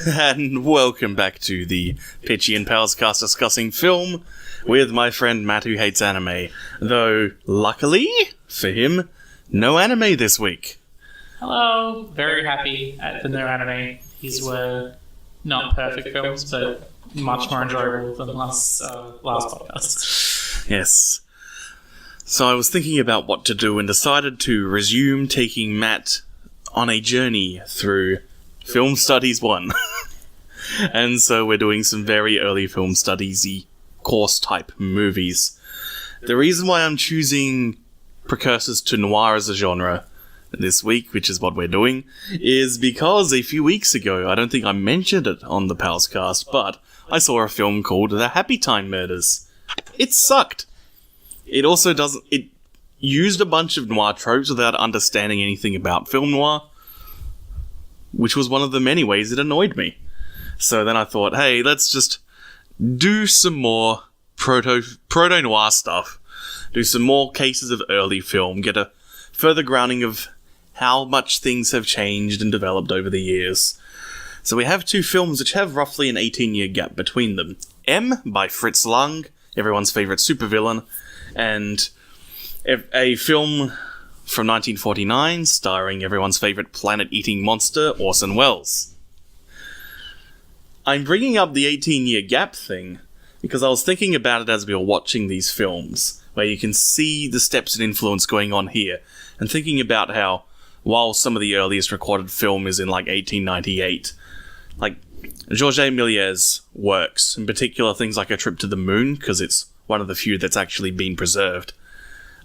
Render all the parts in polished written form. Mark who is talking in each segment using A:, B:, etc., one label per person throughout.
A: And welcome back to the Pitchy and Palscast discussing film with my friend Matt who hates anime. Though, luckily for him, no anime this week.
B: Hello. Very happy at the no anime. These were not perfect films, but much more enjoyable than last podcast.
A: Yes. So I was thinking about what to do and decided to resume taking Matt on a journey through Film Studies 1. And so we're doing some very early film studies-y course-type movies. The reason why I'm choosing precursors to noir as a genre this week, which is what we're doing, is because a few weeks ago, I don't think I mentioned it on the Palscast, but I saw a film called The Happy Time Murders. It sucked. It also doesn't... It used a bunch of noir tropes without understanding anything about film noir, which was one of the many ways it annoyed me. So then I thought, hey, let's just do some more proto-noir stuff. Do some more cases of early film. Get a further grounding of how much things have changed and developed over the years. So we have two films which have roughly an 18-year gap between them. M by Fritz Lang, everyone's favourite supervillain, and a film from 1949 starring everyone's favourite planet-eating monster, Orson Welles. I'm bringing up the 18-year gap thing because I was thinking about it as we were watching these films, where you can see the steps and influence going on here, and thinking about how, while some of the earliest recorded film is in like 1898, like Georges Méliès's works, in particular things like A Trip to the Moon, because it's one of the few that's actually been preserved,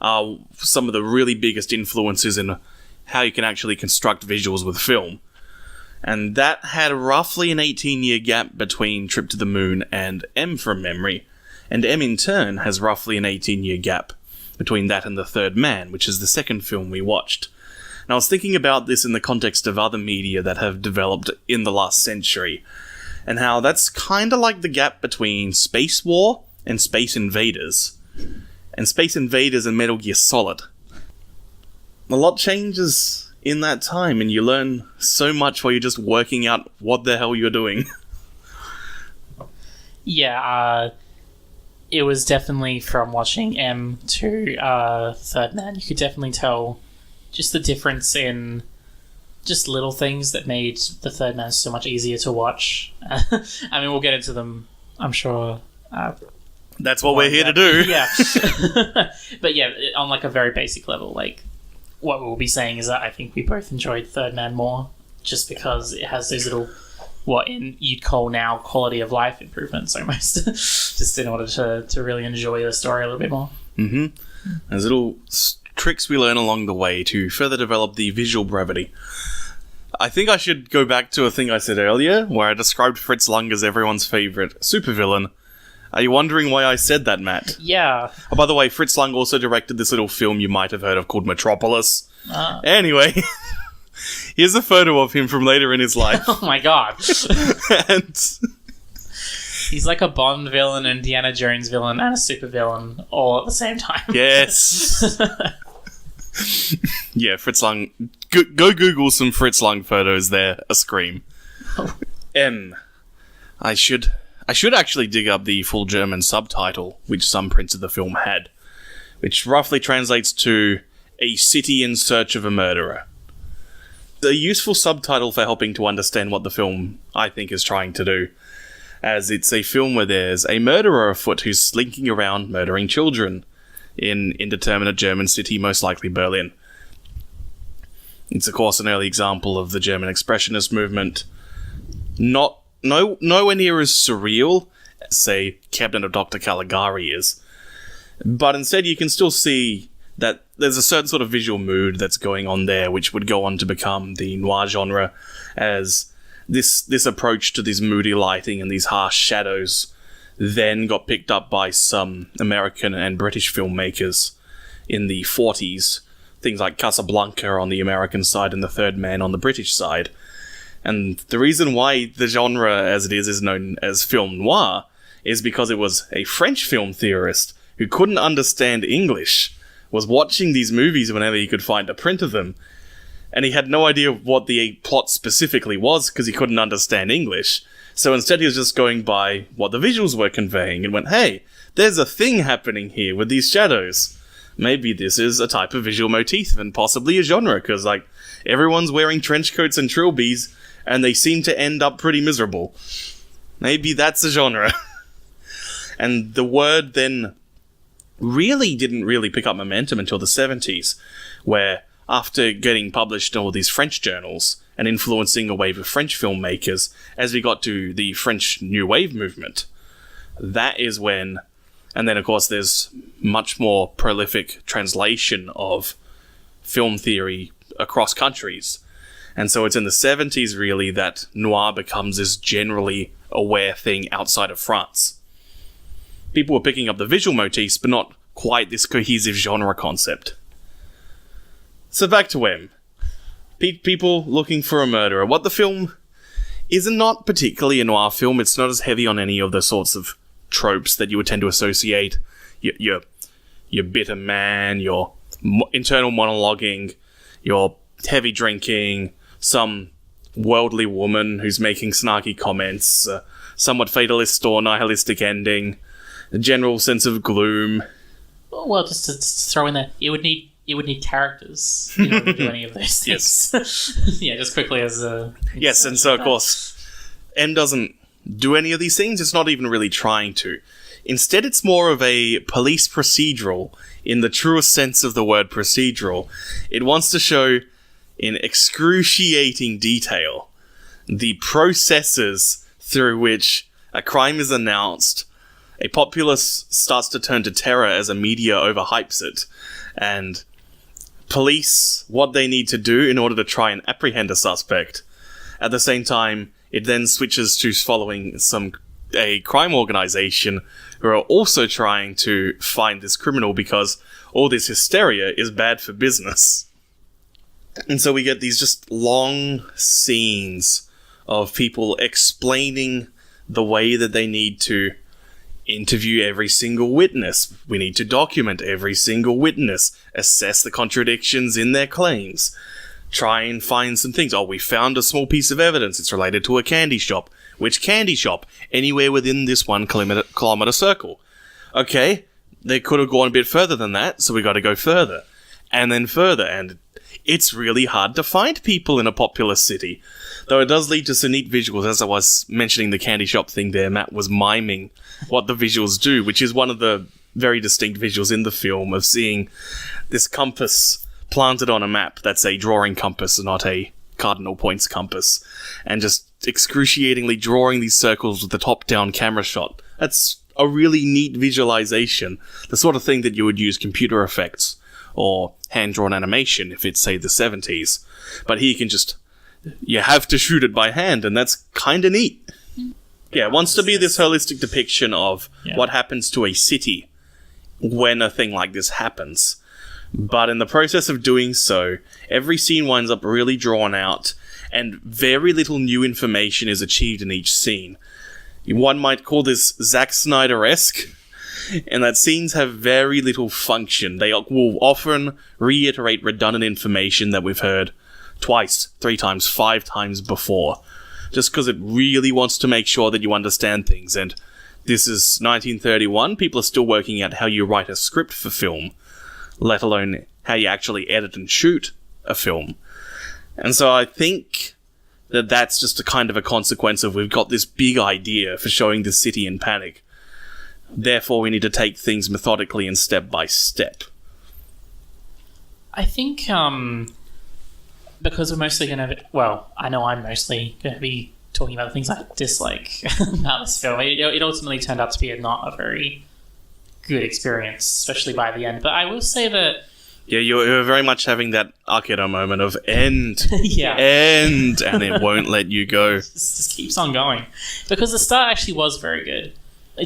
A: are some of the really biggest influences in how you can actually construct visuals with film. And that had roughly an 18-year gap between Trip to the Moon and M from memory, and M in turn has roughly an 18-year gap between that and The Third Man, which is the second film we watched. And I was thinking about this in the context of other media that have developed in the last century, and how that's kind of like the gap between Space War and Space Invaders. And Space Invaders and Metal Gear Solid. A lot changes in that time, and you learn so much while you're just working out what the hell you're doing.
B: Yeah, it was definitely from watching M to Third Man. You could definitely tell just the difference in just little things that made The Third Man so much easier to watch. I mean, we'll get into them, I'm sure.
A: That's what we're here to do.
B: Yeah. But yeah, on like a very basic level, like, what we'll be saying is that I think we both enjoyed Third Man more, just because it has those little, what you'd call now quality of life improvements almost, just in order to really enjoy the story a little bit more.
A: Mm-hmm. There's little tricks we learn along the way to further develop the visual brevity. I think I should go back to a thing I said earlier, where I described Fritz Lang as everyone's favourite supervillain. Are you wondering why I said that, Matt?
B: Yeah.
A: Oh, by the way, Fritz Lang also directed this little film you might have heard of called Metropolis. Anyway, here's a photo of him from later in his life.
B: Oh my god.
A: And
B: he's like a Bond villain, an Indiana Jones villain, and a supervillain all at the same time.
A: Yes. Yeah, Fritz Lang. Go Google some Fritz Lang photos there. A scream. M. I should actually dig up the full German subtitle, which some prints of the film had, which roughly translates to A City in Search of a Murderer. A useful subtitle for helping to understand what the film, I think, is trying to do, as it's a film where there's a murderer afoot who's slinking around murdering children in indeterminate German city, most likely Berlin. It's, of course, an early example of the German Expressionist movement. Nowhere near as surreal as, say, Cabinet of Dr. Caligari is. But instead you can still see that there's a certain sort of visual mood that's going on there, which would go on to become the noir genre, as this approach to this moody lighting and these harsh shadows then got picked up by some American and British filmmakers in the 40s. Things like Casablanca on the American side and The Third Man on the British side. And the reason why the genre as it is known as film noir is because it was a French film theorist who couldn't understand English, was watching these movies whenever he could find a print of them, and he had no idea what the plot specifically was because he couldn't understand English. So instead he was just going by what the visuals were conveying and went, hey, there's a thing happening here with these shadows. Maybe this is a type of visual motif and possibly a genre, because like everyone's wearing trench coats and trilbies and they seem to end up pretty miserable. Maybe that's a genre. And the word then didn't really pick up momentum until the 70s, where after getting published in all these French journals and influencing a wave of French filmmakers, as we got to the French New Wave movement, that is when, and then of course there's much more prolific translation of film theory across countries. And so it's in the 70s really that noir becomes this generally aware thing outside of France. People were picking up the visual motifs, but not quite this cohesive genre concept. So back to M. People looking for a murderer. What the film is not particularly a noir film. It's not as heavy on any of the sorts of tropes that you would tend to associate. Your bitter man, your internal monologuing, your heavy drinking, some worldly woman who's making snarky comments, somewhat fatalist or nihilistic ending, a general sense of gloom.
B: Well, just to throw in there, you would need characters in order to do any of those things. Yes. Yeah, just quickly as a...
A: Yes, and so of course, M doesn't do any of these things. It's not even really trying to. Instead, it's more of a police procedural in the truest sense of the word procedural. It wants to show in excruciating detail the processes through which a crime is announced, a populace starts to turn to terror as a media overhypes it, and police what they need to do in order to try and apprehend a suspect. At the same time, it then switches to following a crime organization who are also trying to find this criminal because all this hysteria is bad for business. And so we get these just long scenes of people explaining the way that they need to interview every single witness. We need to document every single witness, assess the contradictions in their claims, try and find some things. Oh, we found a small piece of evidence. It's related to a candy shop. Which candy shop? Anywhere within this 1 kilometer circle. Okay, they could have gone a bit further than that, so we got to go further. And then further, and it's really hard to find people in a populous city. Though it does lead to some neat visuals. As I was mentioning the candy shop thing there, Matt was miming what the visuals do, which is one of the very distinct visuals in the film of seeing this compass planted on a map that's a drawing compass, not a cardinal points compass, and just excruciatingly drawing these circles with the top-down camera shot. That's a really neat visualization. The sort of thing that you would use computer effects or hand-drawn animation if it's, say, the 70s. But here you have to shoot it by hand, and that's kind of neat. Yeah, it wants to be this holistic depiction of what happens to a city when a thing like this happens. But in the process of doing so, every scene winds up really drawn out, and very little new information is achieved in each scene. One might call this Zack Snyder-esque, and that scenes have very little function. They will often reiterate redundant information that we've heard twice, 3 times, 5 times before, just because it really wants to make sure that you understand things. And this is 1931, people are still working out how you write a script for film, let alone how you actually edit and shoot a film. And so I think that that's just a kind of a consequence of we've got this big idea for showing the city in panic. Therefore, we need to take things methodically and step by step.
B: I think, because we're mostly going to... Well, I know I'm mostly going to be talking about the things I dislike about this film. It ultimately turned out to be not a very good experience, especially by the end. But I will say that
A: Yeah, you're very much having that Akira moment of end,
B: yeah,
A: end, and it won't let you go.
B: it just keeps on going because the start actually was very good.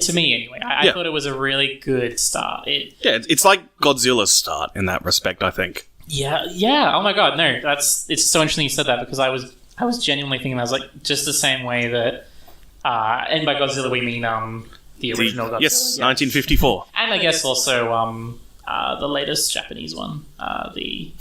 B: To me, anyway, I thought it was a really good start.
A: It's like Godzilla's start in that respect, I think.
B: Yeah. Oh my god, no, it's so interesting you said that because I was genuinely thinking I was like just the same way that, and by Godzilla we mean the original Godzilla.
A: Yes, 1954.
B: And I guess also the latest Japanese one,
A: Shin
B: the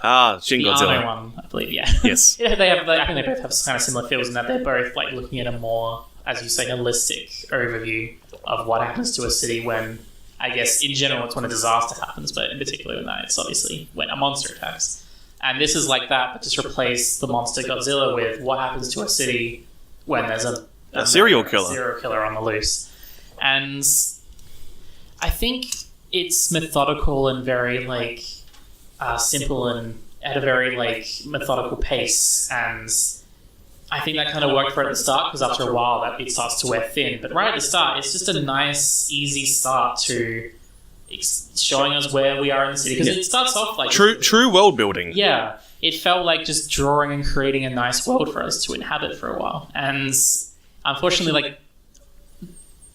A: Godzilla.
B: Anno one, I believe. Yeah.
A: Yes.
B: Yeah, I think they both have kind of similar feels in that they're both like looking at a more, as you say, holistic overview of what happens to a city when, I guess, in general, it's when a disaster happens, but in particular when that, it's obviously when a monster attacks. And this is like that, but just replace the monster Godzilla with what happens to a city when there's a
A: serial killer.
B: serial killer on the loose. And I think it's methodical and very like simple and at a very like methodical pace, and I think that kind of worked for it at the start because after a while that it starts to wear thin. But right at the start, it's just a nice, easy start to showing us where we are in the city because it starts off like
A: true world building.
B: Yeah, it felt like just drawing and creating a nice world for us to inhabit for a while. And unfortunately, like,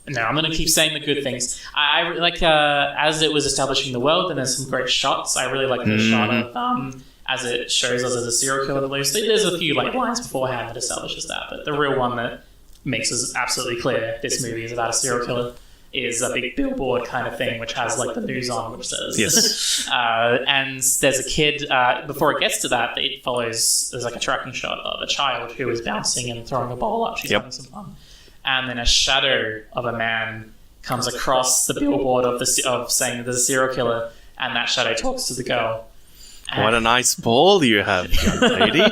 B: no, I'm going to keep saying the good things. I like as it was establishing the world, and there's some great shots. I really like the shot of as it shows us as a serial killer loose. There's a few like lines beforehand that establishes that, but the real one that makes us absolutely clear this movie is about a serial killer is a big billboard kind of thing which has like the news on, which says
A: yes.
B: And there's a kid before it gets to that, it follows, there's like a tracking shot of a child who is bouncing and throwing a ball up. She's having some fun, and then a shadow of a man comes across the billboard of saying that there's a serial killer, and that shadow talks to the girl. And
A: what a nice ball you have, young lady.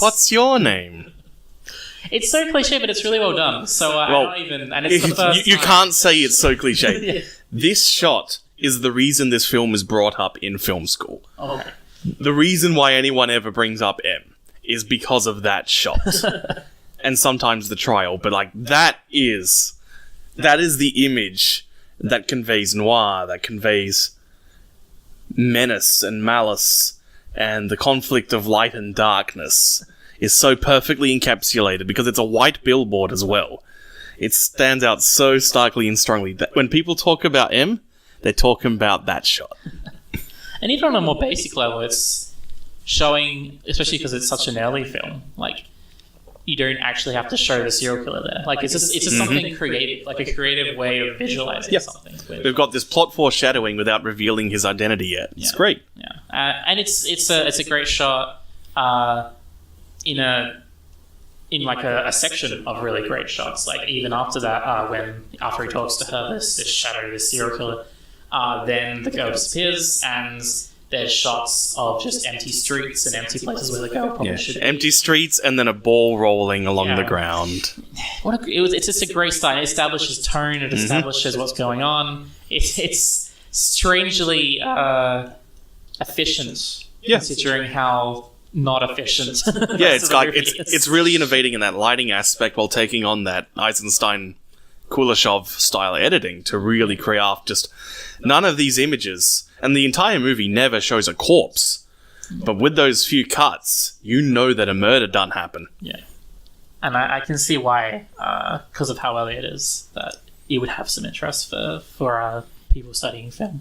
A: What's your name?
B: It's so cliche, but it's really well done. So I don't even... And it's the first
A: you
B: time.
A: can't say it's so cliche.
B: Yeah.
A: This shot is the reason this film is brought up in film school.
B: Okay.
A: The reason why anyone ever brings up M is because of that shot. And sometimes the trial, but like that is the image that conveys noir, that conveys menace and malice, and the conflict of light and darkness is so perfectly encapsulated because it's a white billboard as well. It stands out so starkly and strongly that when people talk about M, they're talking about that shot.
B: And even on a more basic level, it's showing, especially because it's such an early film, like, you don't actually have to show the serial killer there. Like, it's just something creative, like a creative way of visualizing something.
A: We've got this plot foreshadowing without revealing his identity yet. It's great.
B: Yeah, and it's a great shot in like a section of really great shots. Like even after that, after he talks to her, this shadow, this serial killer, then the girl disappears and there's shots of just empty streets and empty places where the girl probably should be.
A: Empty streets and then a ball rolling along the ground.
B: It's just a great style. It establishes tone. It establishes what's going on. It's strangely efficient, considering how not efficient.
A: It's like it's really innovating in that lighting aspect while taking on that Eisenstein Kuleshov style editing to really craft just none of these images. And the entire movie never shows a corpse. But with those few cuts, you know that a murder done happen.
B: Yeah. And I can see why, because of how early it is, that it would have some interest for people studying film.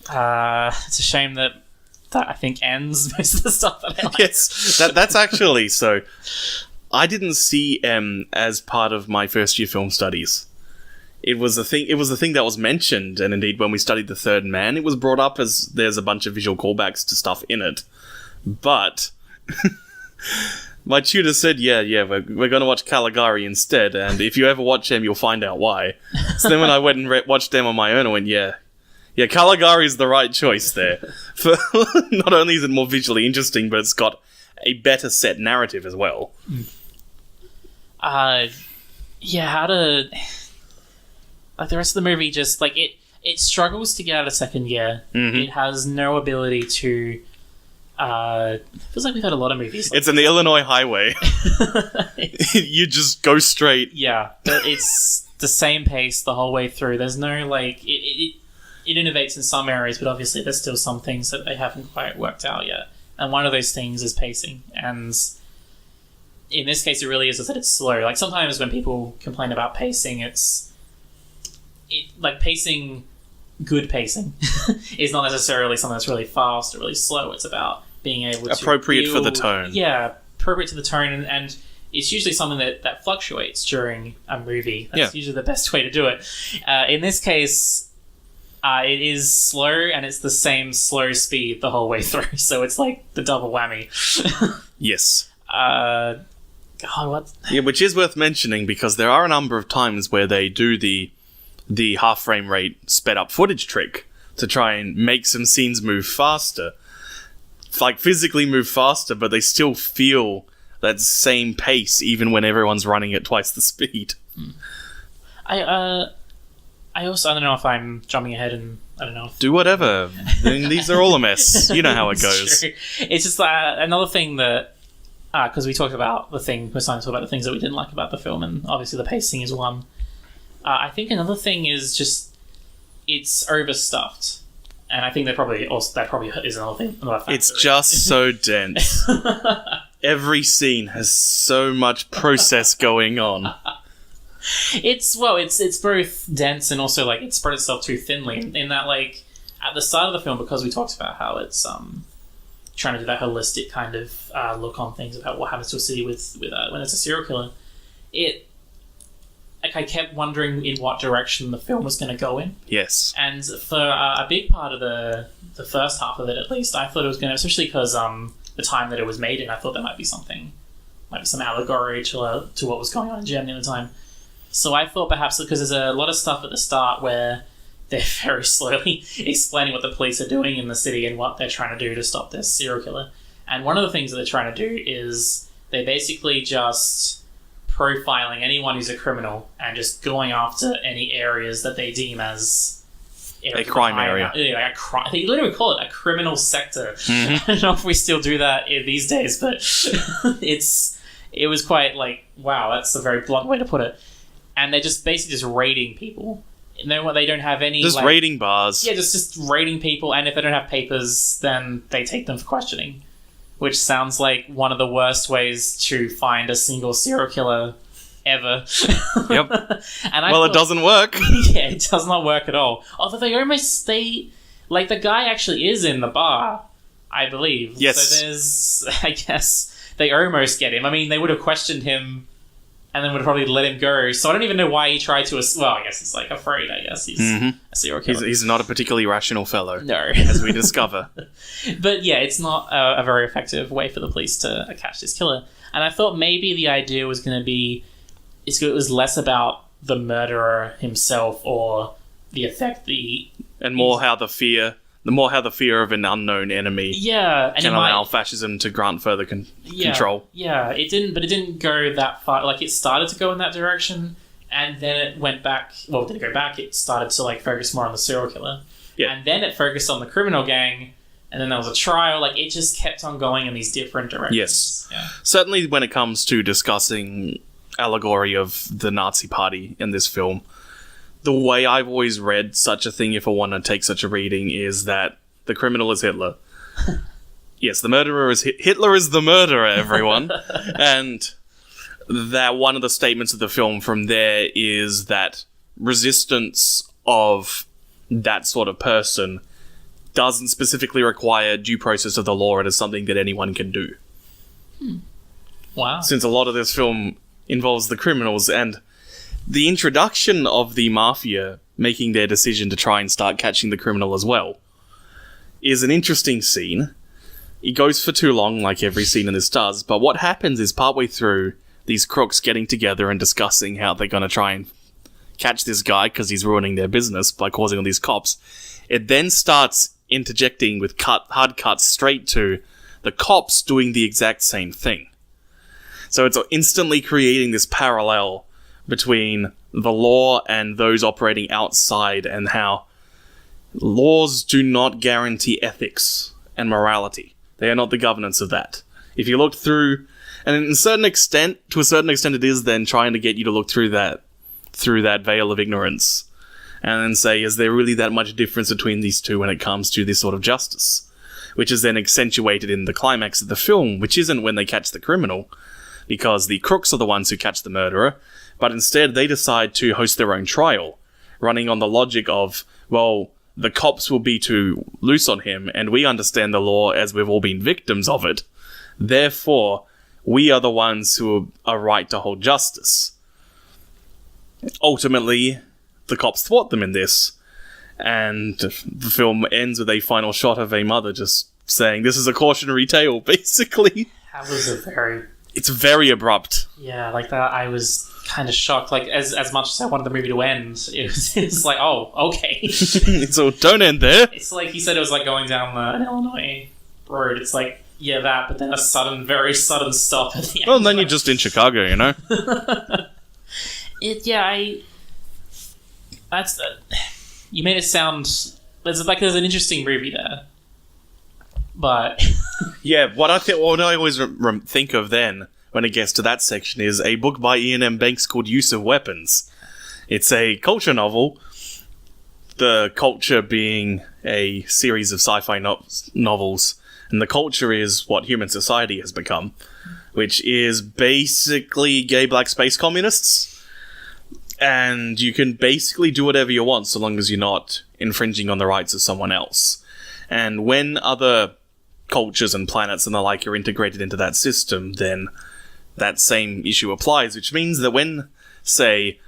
B: It's a shame that I think ends most of the stuff that I like.
A: Yes, that's actually so. I didn't see M as part of my first year film studies. It was a thing. It was a thing that was mentioned, and indeed, when we studied The Third Man, it was brought up as there's a bunch of visual callbacks to stuff in it. But my tutor said, "Yeah, we're going to watch Caligari instead, and if you ever watch M, you'll find out why." So then, when I went and watched M on my own, I went, "Yeah, Caligari is the right choice there. For not only is it more visually interesting, but it's got a better set narrative as well."
B: How to... Like, the rest of the movie just, like, it struggles to get out of second gear. It has no ability to... it feels like we've had a lot of movies.
A: It's an Illinois highway. You just go straight.
B: Yeah, but it's the same pace the whole way through. There's no, like... It innovates in some areas, but obviously there's still some things that they haven't quite worked out yet. And one of those things is pacing. And in this case, it really is that it's slow. Like, sometimes when people complain about pacing, pacing... Good pacing is not necessarily something that's really fast or really slow. It's about being able to...
A: Appropriate for the tone.
B: Yeah, appropriate to the tone, and it's usually something that fluctuates during a movie. That's usually the best way to do it. In this case, it is slow, and it's the same slow speed the whole way through, so it's like the double whammy.
A: Yes.
B: God, what?
A: Yeah, which is worth mentioning, because there are a number of times where they do the half frame rate sped up footage trick to try and make some scenes move faster. Like, physically move faster, but they still feel that same pace even when everyone's running at twice the speed.
B: I don't know if I'm jumping ahead, and I don't know if...
A: Do whatever. I mean, these are all a mess. You know how it goes.
B: True. It's just another thing that... Because we talked about we're starting to talk about the things that we didn't like about the film, and obviously the pacing is one. I think another thing is just it's overstuffed, and I think that probably is another thing.
A: It's just so dense. Every scene has so much process going on.
B: It's both dense and also like it spread itself too thinly. In that, like at the start of the film, because we talked about how it's trying to do that holistic kind of look on things about what happens to a city with when it's a serial killer. I kept wondering in what direction the film was going to go in. Yes. And for a big part of the first half of it, at least, I thought it was going to, especially because the time that it was made in, I thought there might be some allegory to what was going on in Germany at the time. So I thought perhaps, because there's a lot of stuff at the start where they're very slowly explaining what the police are doing in the city and what they're trying to do to stop this serial killer. And one of the things that they're trying to do is they basically just... profiling anyone who's a criminal and just going after any areas that they deem as
A: a crime area.
B: Yeah, they literally call it a criminal sector. Mm-hmm. I don't know if we still do that these days, but it was quite like, wow, that's a very blunt way to put it. And they're just basically just raiding people. They don't have any...
A: Just raiding bars.
B: Yeah, just raiding people, and if they don't have papers, then they take them for questioning. Which sounds like one of the worst ways to find a single serial killer ever.
A: Yep. It doesn't work.
B: Yeah, it does not work at all. Although the guy actually is in the bar, I believe.
A: Yes.
B: So I guess, they almost get him. I mean, they would have questioned him and then would have probably let him go. So I don't even know why he tried to... I guess he's, afraid, I guess. He's a serial killer.
A: He's not a particularly rational fellow.
B: No.
A: As we discover.
B: But yeah, it's not a very effective way for the police to catch this killer. And I thought maybe the idea was going to be... It was less about the murderer himself or the effect
A: and more how the fear of an unknown enemy can allow fascism to grant further control.
B: Yeah, it didn't go that far. Like, it started to go in that direction, and then it went back. Well, it didn't go back. It started to focus more on the serial killer, and then it focused on the criminal gang, and then there was a trial. Like, it just kept on going in these different directions.
A: Yes, certainly when it comes to discussing allegory of the Nazi Party in this film. The way I've always read such a thing, if I want to take such a reading, is that the criminal is Hitler. Yes, the murderer is Hitler is the murderer, everyone. And that one of the statements of the film from there is that resistance of that sort of person doesn't specifically require due process of the law. It is something that anyone can do.
B: Wow.
A: Since a lot of this film involves the criminals, and the introduction of the mafia making their decision to try and start catching the criminal as well is an interesting scene. It goes for too long, like every scene in this does, but what happens is partway through, these crooks getting together and discussing how they're going to try and catch this guy because he's ruining their business by causing all these cops. It then starts interjecting with hard cuts straight to the cops doing the exact same thing. So it's instantly creating this parallel between the law and those operating outside, and how laws do not guarantee ethics and morality. They are not the governance of that. If you look through, and to a certain extent it is then trying to get you to look through through that veil of ignorance and then say, is there really that much difference between these two when it comes to this sort of justice? Which is then accentuated in the climax of the film, which isn't when they catch the criminal, because the crooks are the ones who catch the murderer, but instead they decide to host their own trial, running on the logic of, well, the cops will be too loose on him, and we understand the law as we've all been victims of it. Therefore, we are the ones who are right to hold justice. Ultimately, the cops thwart them in this, and the film ends with a final shot of a mother just saying, "This is a cautionary tale," basically.
B: That was a very...
A: It's very abrupt.
B: Yeah, like that, I was kind of shocked. Like, as much as I wanted the movie to end, it's like, oh, okay.
A: So don't end there.
B: It's like, he said it was like going down an Illinois road. It's like, yeah, that, but then a very sudden stop at the end.
A: Well, and then you're just in Chicago, you know?
B: You made it sound... There's an interesting movie there. But...
A: Yeah, what I always think of then, when it gets to that section, is a book by Ian M. Banks called Use of Weapons. It's a culture novel, the culture being a series of sci-fi novels, and the culture is what human society has become, which is basically gay black space communists. And you can basically do whatever you want so long as you're not infringing on the rights of someone else. And when other cultures and planets and the like are integrated into that system, then that same issue applies, which means that when, say,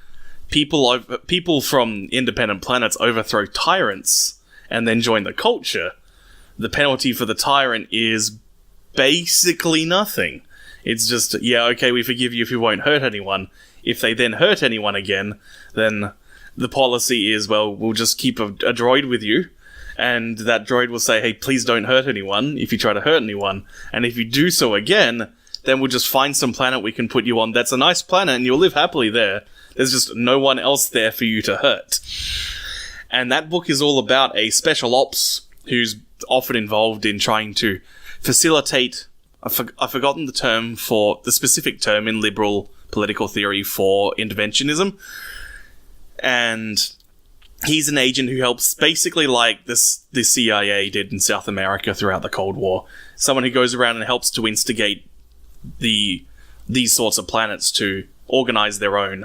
A: people from independent planets overthrow tyrants and then join the culture, the penalty for the tyrant is basically nothing. It's just, yeah, okay, we forgive you if you won't hurt anyone. If they then hurt anyone again, then the policy is, well, we'll just keep a droid with you, and that droid will say, hey, please don't hurt anyone if you try to hurt anyone. And if you do so again, then we'll just find some planet we can put you on that's a nice planet and you'll live happily there. There's just no one else there for you to hurt. And that book is all about a special ops who's often involved in trying to facilitate... I've forgotten the specific term in liberal political theory for interventionism. And he's an agent who helps, basically like the CIA did in South America throughout the Cold War. Someone who goes around and helps to instigate these sorts of planets to organize their own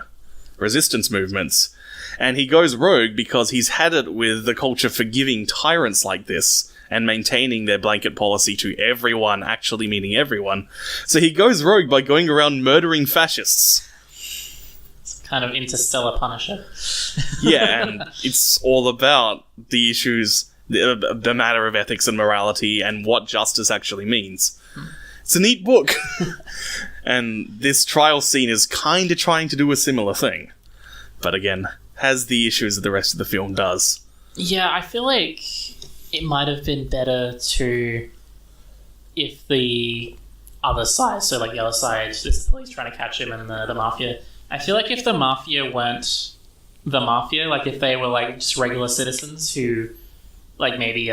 A: resistance movements. And he goes rogue because he's had it with the culture forgiving tyrants like this and maintaining their blanket policy to everyone, actually meaning everyone. So he goes rogue by going around murdering fascists.
B: It's kind of Interstellar Punisher.
A: Yeah, and it's all about the issues, the matter of ethics and morality and what justice actually means. It's a neat book. And this trial scene is kind of trying to do a similar thing. But again, has the issues that the rest of the film does.
B: Yeah, I feel like it might have been better to, if the other side, so like the other side, there's the police trying to catch him and the mafia. I feel like if the mafia weren't the mafia, like if they were like just regular citizens who, like maybe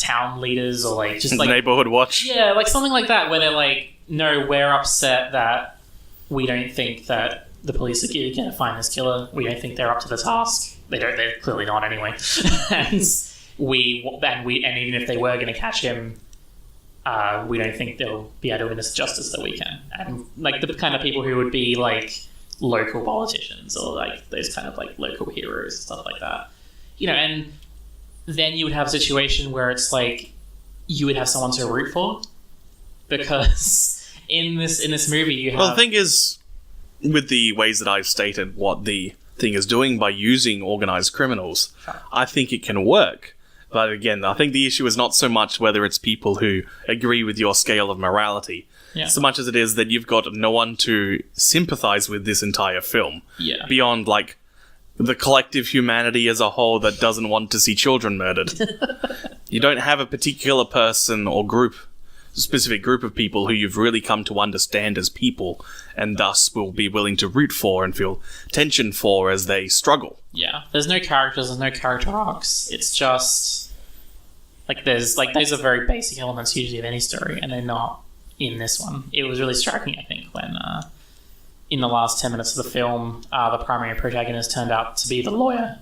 B: town leaders or like just like
A: neighborhood watch.
B: Yeah, like something like that where they're like, no, we're upset that we don't think that the police are going to find this killer. We don't think they're up to the task. They're clearly not anyway. and even if they were going to catch him, we don't think they'll be able to win us justice that we can. And like the kind of people who would be like local politicians or like those kind of like local heroes and stuff like that. You know, and then you would have a situation where it's like you would have someone to root for, because in this movie you have...
A: Well, the thing is, with the ways that I've stated what the thing is doing by using organized criminals, I think it can work. But again, I think the issue is not so much whether it's people who agree with your scale of morality, so much as it is that you've got no one to sympathize with this entire film. Yeah. Beyond, like, the collective humanity as a whole that doesn't want to see children murdered. You don't have a particular person or group, specific group of people who you've really come to understand as people, and thus will be willing to root for and feel tension for as they struggle.
B: Yeah, there's no characters, there's no character arcs. It's just like those are very basic elements usually of any story, and they're not in this one. It was really striking, I think, when in the last 10 minutes of the film, the primary protagonist turned out to be the lawyer.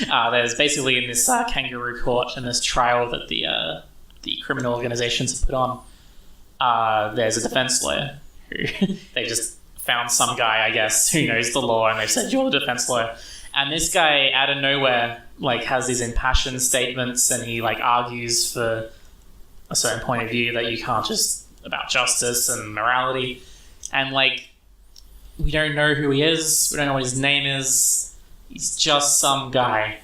B: There's basically in this kangaroo court and this trial that the criminal organizations have put on, there's a defense lawyer who they just found some guy, I guess, who knows the law, and they've said, you're the defense lawyer. And this guy, out of nowhere, like, has these impassioned statements, and he, like, argues for a certain point of view that you can't just, about justice and morality. And, like, we don't know who he is. We don't know what his name is. He's just some guy.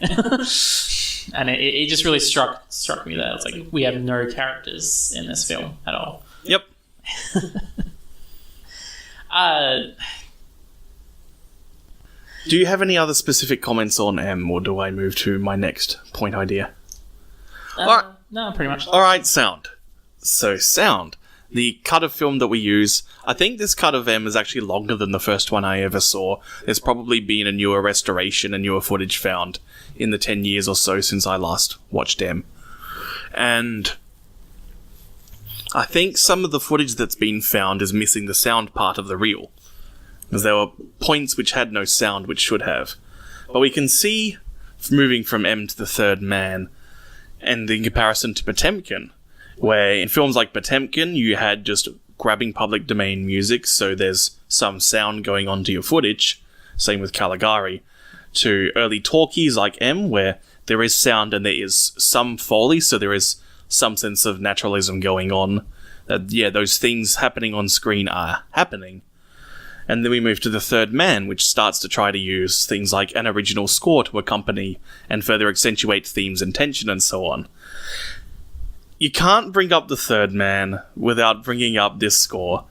B: And it just really struck me there. It's like, we have no characters in this film at all.
A: Yep. Do you have any other specific comments on M, or do I move to my next point idea?
B: No, pretty much.
A: Alright, sound. So, sound. The cut of film that we use, I think this cut of M is actually longer than the first one I ever saw. There's probably been a newer restoration and newer footage found in the 10 years or so since I last watched M. And I think some of the footage that's been found is missing the sound part of the reel, because there were points which had no sound which should have. But we can see, moving from M to the Third Man, and in comparison to Potemkin, where in films like Potemkin you had just grabbing public domain music, so there's some sound going on to your footage, same with Caligari, to early talkies like M, where there is sound and there is some Foley, so there is some sense of naturalism going on. Those things happening on screen are happening. And then we move to the Third Man, which starts to try to use things like an original score to accompany and further accentuate themes and tension and so on. You can't bring up the Third Man without bringing up this score,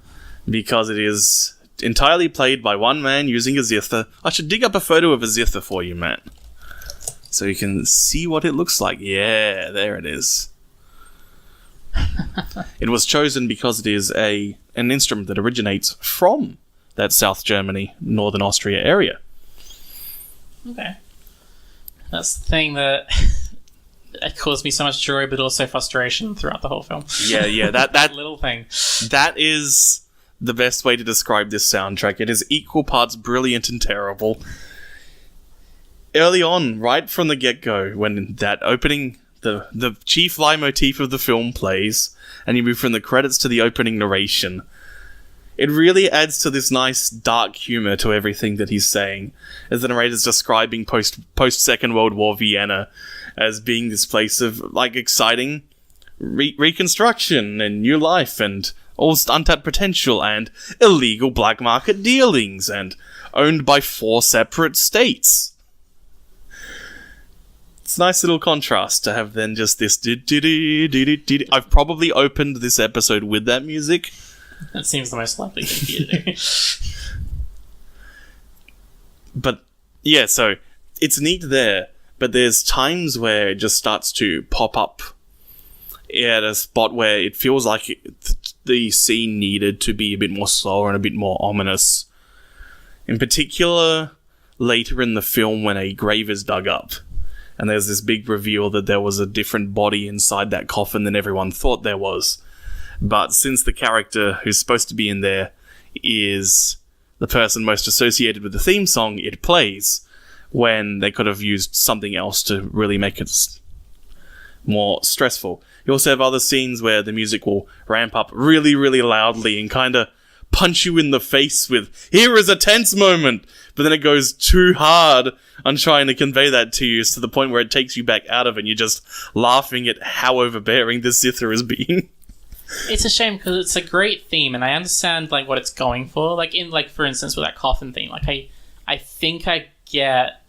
A: because it is entirely played by one man using a zither. I should dig up a photo of a zither for you, Matt, so you can see what it looks like. Yeah, there it is. It was chosen because it is an instrument that originates from that South Germany, Northern Austria area.
B: Okay. That's the thing that it caused me so much joy, but also frustration throughout the whole film.
A: Yeah, that
B: little thing.
A: That is the best way to describe this soundtrack. It is equal parts brilliant and terrible. Early on, right from the get-go, when that opening, the chief leitmotif of the film plays, and you move from the credits to the opening narration, it really adds to this nice dark humour to everything that he's saying, as the narrator's describing post-Second World War Vienna as being this place of, like, exciting reconstruction and new life and all untapped potential and illegal black market dealings and owned by 4 separate states. It's a nice little contrast to have then just this I've probably opened this episode with that music.
B: That seems the most likely thing for you to do.
A: But, yeah, so it's neat there, but there's times where it just starts to pop up at a spot where it feels like the scene needed to be a bit more slower and a bit more ominous. In particular, later in the film when a grave is dug up, and there's this big reveal that there was a different body inside that coffin than everyone thought there was. But since the character who's supposed to be in there is the person most associated with the theme song, it plays when they could have used something else to really make it more stressful. You also have other scenes where the music will ramp up really, really loudly and kind of punch you in the face with, here is a tense moment, but then it goes too hard on trying to convey that to you, to the point where it takes you back out of it and you're just laughing at how overbearing this zither is being.
B: It's a shame because it's a great theme, and I understand like what it's going for. Like in for instance with that coffin theme, like I think I get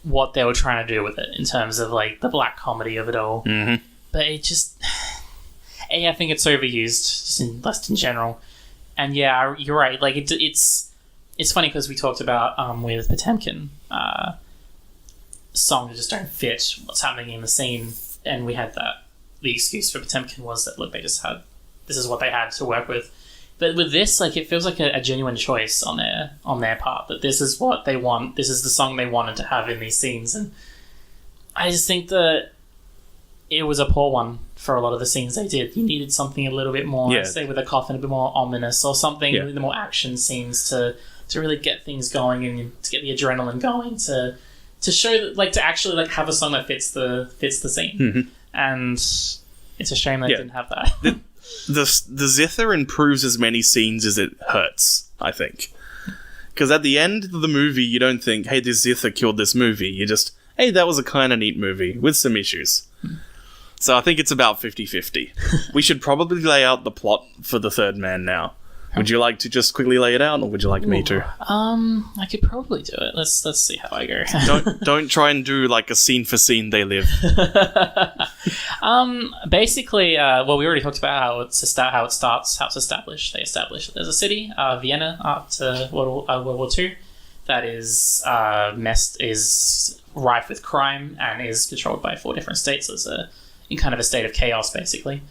B: what they were trying to do with it in terms of like the black comedy of it all.
A: Mm-hmm.
B: But it just, I think it's overused just in general. And yeah, you're right. Like it's funny because we talked about with Potemkin, songs just don't fit what's happening in the scene, and we had that. The excuse for Potemkin was that, look, this is what they had to work with. But with this, like, it feels like a genuine choice on their part, that this is what they want, this is the song they wanted to have in these scenes, and I just think that it was a poor one for a lot of the scenes they did. You needed something a little bit more, say with a coffin, a bit more ominous, or something with the more action scenes to really get things going and to get the adrenaline going, to show that, like, to actually like have a song that fits the scene.
A: Mm-hmm.
B: And it's a shame they didn't have that.
A: The zither improves as many scenes as it hurts, I think. Because at the end of the movie, you don't think, hey, this zither killed this movie. You just, hey, that was a kind of neat movie with some issues. So I think it's about 50-50. We should probably lay out the plot for The Third Man now. Would you like to just quickly lay it out, or would you like me to?
B: I could probably do it. Let's see how I go.
A: Don't try and do like a scene for scene they live.
B: Basically, well, we already talked about how it's established. They establish that there's a city, Vienna, after World War II, that is is rife with crime and is controlled by 4 different states. There's in kind of a state of chaos, basically.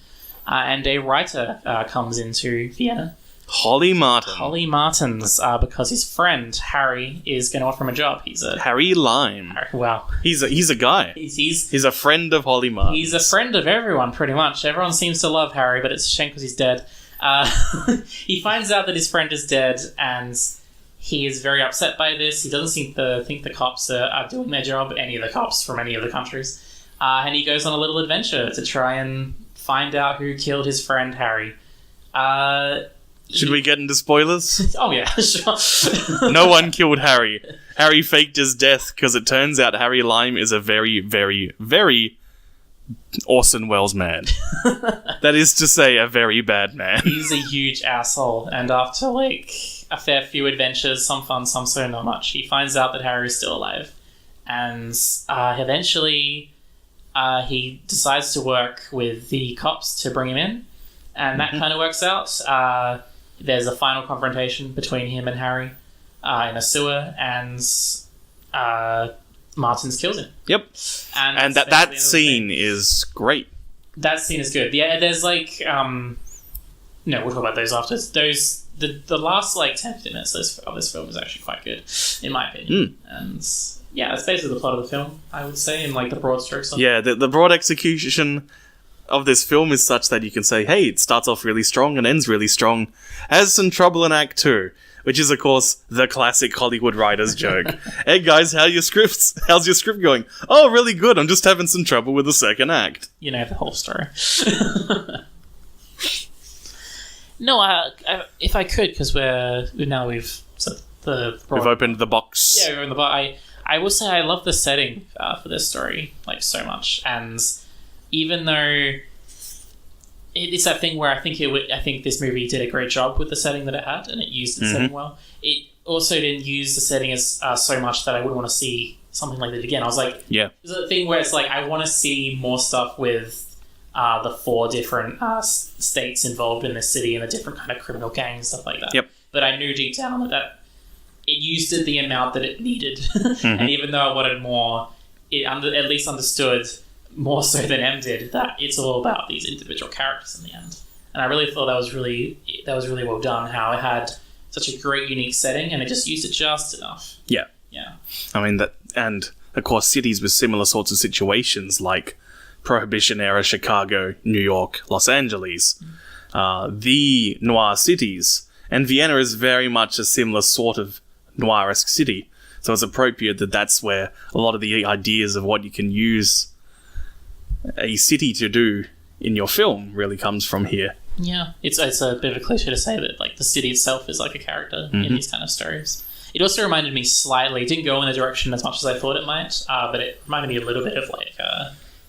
B: And a writer comes into Vienna.
A: Holly Martins,
B: because his friend Harry is going to offer him a job. He's a
A: Harry Lime.
B: Well,
A: he's a guy.
B: He's
A: a friend of Holly Martins.
B: He's a friend of everyone, pretty much. Everyone seems to love Harry, but it's a shame because he's dead. He finds out that his friend is dead, and he is very upset by this. He doesn't seem to think the cops are doing their job, any of the cops from any of the countries. And he goes on a little adventure to try and find out who killed his friend Harry.
A: Should we get into spoilers?
B: Oh, yeah, sure.
A: No one killed Harry. Harry faked his death because it turns out Harry Lime is a very, very, very Orson Welles man. That is to say, a very bad man.
B: He's a huge asshole, and after, like, a fair few adventures, some fun, some so not much, he finds out that Harry's still alive. And eventually, he decides to work with the cops to bring him in, and that kind of works out. There's a final confrontation between him and Harry in a sewer, and Martins kills him.
A: Yep. And that scene is great.
B: That scene is good. Yeah, there's like... no, we'll talk about those after. The last, like, 10-15 minutes of this film is actually quite good, in my opinion. And... yeah, that's basically the plot of the film, I would say, in like the broad strokes.
A: Yeah, the broad execution of this film is such that you can say, hey, it starts off really strong and ends really strong. Has some trouble in Act 2, which is, of course, the classic Hollywood writer's joke. Hey, guys, how's your script going? Oh, really good. I'm just having some trouble with the second act.
B: You know the whole story. No, if I could, because we've
A: opened the box.
B: Yeah, we're in the box. I will say I love the setting for this story, like, so much, and even though it's that thing where I think this movie did a great job with the setting that it had, and it used the setting well. It also didn't use the setting as so much that I would want to see something like that again. I was like,
A: yeah,
B: there's a thing where it's like I want to see more stuff with the 4 different states involved in this city and the different kind of criminal gangs, stuff like that.
A: Yep.
B: But I knew deep down that it used it the amount that it needed. And even though I wanted more, it at least understood, more so than M did, that it's all about these individual characters in the end. And I really thought that was really well done, how it had such a great, unique setting, and it just used it just enough.
A: Yeah.
B: Yeah.
A: I mean, and of course cities with similar sorts of situations, like Prohibition-era Chicago, New York, Los Angeles, the noir cities, and Vienna is very much a similar sort of noir-esque city. So it's appropriate that that's where a lot of the ideas of what you can use a city to do in your film really comes from here.
B: Yeah, it's a bit of a cliche to say that, like, the city itself is like a character in these kind of stories. It also reminded me slightly, it didn't go in the direction as much as I thought it might, but it reminded me a little bit of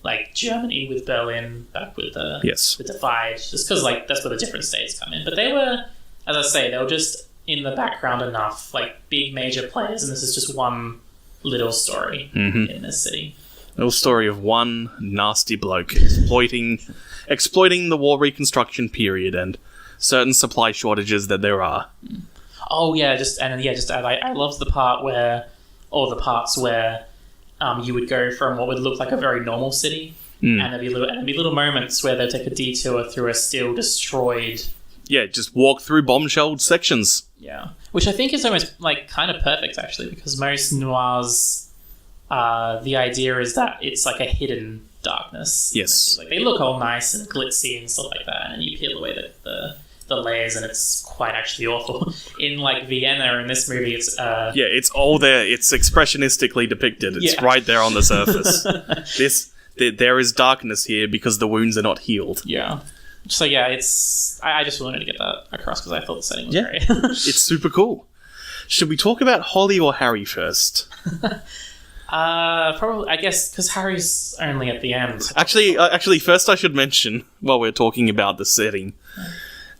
B: like Germany with Berlin back with the Divide, just because, like, that's where the different states come in. But they were, as I say, they were just in the background enough, like big major players, and this is just one little story in this city.
A: Little story of one nasty bloke exploiting the war reconstruction period and certain supply shortages that there are.
B: Oh yeah, I love the part where, or the parts where, you would go from what would look like a very normal city, and there'd be little moments where they'd take a detour through a still destroyed.
A: Yeah, just walk through bombshelled sections.
B: Yeah, which I think is almost like kind of perfect actually, because most noirs, the idea is that it's like a hidden darkness.
A: Yes.
B: Like, they look all nice and glitzy and stuff like that, and then you peel away the layers, and it's quite actually awful. In like Vienna, in this movie, it's
A: it's all there. It's expressionistically depicted. It's right there on the surface. There is darkness here because the wounds are not healed.
B: Yeah. So yeah, it's. I just wanted to get that across because I thought the setting was great.
A: It's super cool. Should we talk about Holly or Harry first?
B: Probably. I guess because Harry's only at the end.
A: Actually, first I should mention while we're talking about the setting.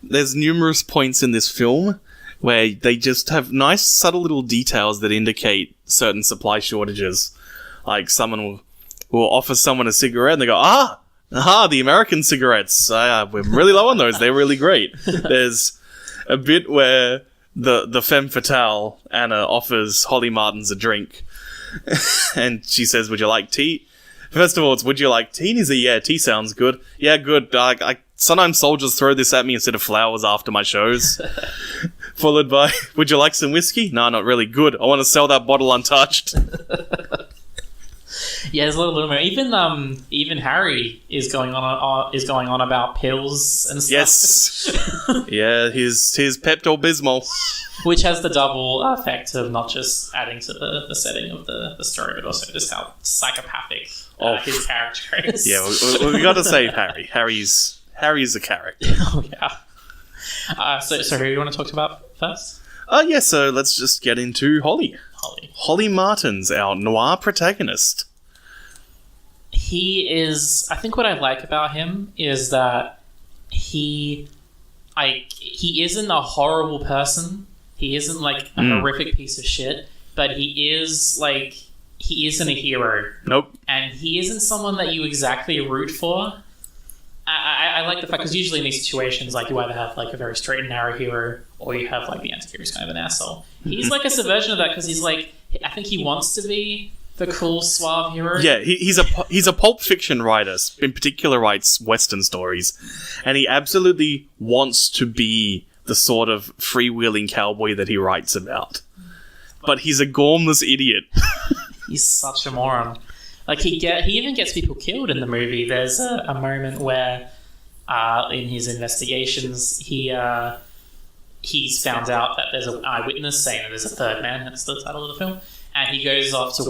A: There's numerous points in this film where they just have nice, subtle little details that indicate certain supply shortages. Like someone will offer someone a cigarette and they go, the American cigarettes. We're really low on those. They're really great. There's a bit where the femme fatale, Anna, offers Holly Martins a drink. And she says, would you like tea? First of all, it's, would you like tea? And he's like, yeah, tea sounds good. Yeah, good. Sometimes soldiers throw this at me instead of flowers after my shows. Followed by, would you like some whiskey? No, not really. Good. I want to sell that bottle untouched.
B: Yeah, there's a little more. Even Harry is going on about pills and stuff.
A: Yes. Yeah, his Pepto-Bismol.
B: Which has the double effect of not just adding to the setting of the story, but also just how psychopathic his character is.
A: Yeah, we got to save Harry. Harry's a character.
B: Oh, yeah. So who do you want to talk about first?
A: So let's just get into Holly. Holly Martins, our noir protagonist.
B: He is... I think what I like about him is that he isn't a horrible person. He isn't, like, a horrific piece of shit. But he isn't a hero.
A: Nope.
B: And he isn't someone that you exactly root for. I like the fact, because usually in these situations, like, you either have, like, a very straight and narrow hero, or you have, like, the anti-hero is kind of an asshole. He's, like, a subversion of that, because he's, like... I think he wants to be the cool, suave hero.
A: Yeah, he's a pulp fiction writer. In particular, writes Western stories. And he absolutely wants to be the sort of freewheeling cowboy that he writes about. But he's a gormless idiot.
B: He's such a moron. Like, he even gets people killed in the movie. There's a moment where, in his investigations, he's found out that there's an eyewitness saying that there's a third man. That's the title of the film. And he goes off to